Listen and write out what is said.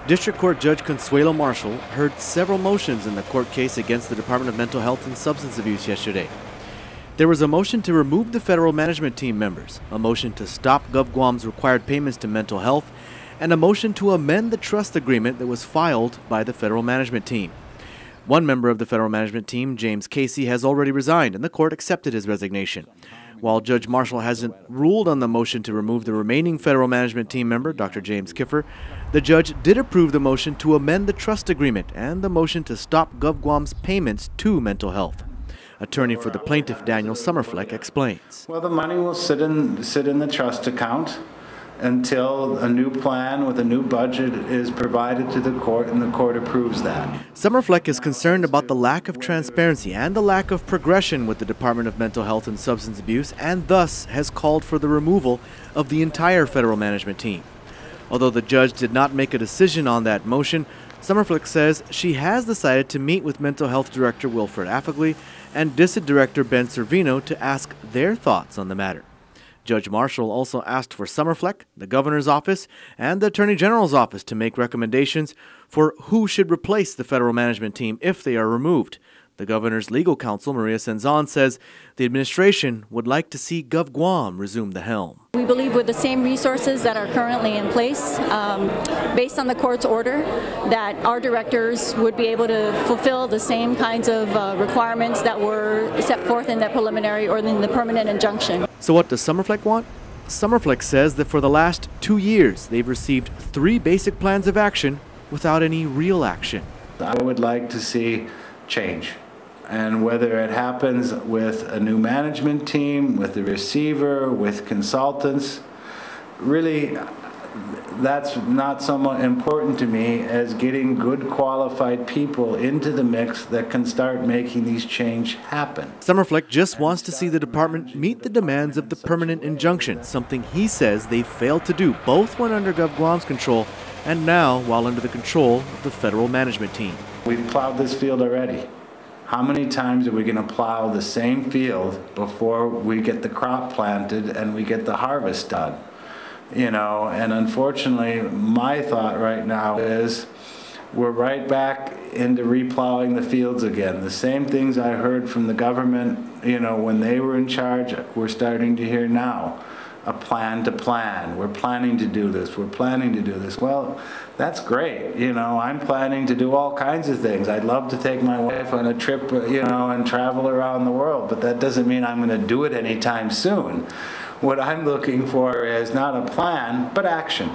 District Court Judge Consuelo Marshall heard several motions in the court case against the Department of Mental Health and Substance Abuse yesterday. There was a motion to remove the federal management team members, a motion to stop GovGuam's required payments to mental health, and a motion to amend the trust agreement that was filed by the federal management team. One member of the federal management team, James Casey, has already resigned, and the court accepted his resignation. While Judge Marshall hasn't ruled on the motion to remove the remaining federal management team member, Dr. James Kiffer, the judge did approve the motion to amend the trust agreement and the motion to stop GovGuam's payments to mental health. Attorney for the plaintiff, Daniel Summerfleck, explains. Well, the money will sit in the trust account until a new plan with a new budget is provided to the court and the court approves that. Summerfleck is concerned about the lack of transparency and the lack of progression with the Department of Mental Health and Substance Abuse, and thus has called for the removal of the entire federal management team. Although the judge did not make a decision on that motion, Summerfleck says she has decided to meet with Mental Health Director Wilfred Afflegley and DISIT Director Ben Servino to ask their thoughts on the matter. Judge Marshall also asked for Summerfleck, the governor's office, and the attorney general's office to make recommendations for who should replace the federal management team if they are removed. The governor's legal counsel, Maria Senzon, says the administration would like to see GovGuam resume the helm. We believe with the same resources that are currently in place, based on the court's order, that our directors would be able to fulfill the same kinds of requirements that were set forth in that preliminary or in the permanent injunction. So what does Summerfleck want? Summerfleck says that for the last 2 years, they've received 3 basic plans of action without any real action. I would like to see change. And whether it happens with a new management team, with the receiver, with consultants, really that's not so much important to me as getting good qualified people into the mix that can start making these change happen. Summerfleck just wants to see the department meet the demands of the permanent injunction, something he says they failed to do, both when under GovGuam's control and now while under the control of the federal management team. We've plowed this field already. How many times are we going to plow the same field before we get the crop planted and we get the harvest done? You know, and unfortunately, my thought right now is we're right back into replowing the fields again. The same things I heard from the government, you know, when they were in charge, we're starting to hear now. A plan to plan. We're planning to do this. We're planning to do this. Well, that's great. You know, I'm planning to do all kinds of things. I'd love to take my wife on a trip, you know, and travel around the world, but that doesn't mean I'm going to do it anytime soon. What I'm looking for is not a plan, but action.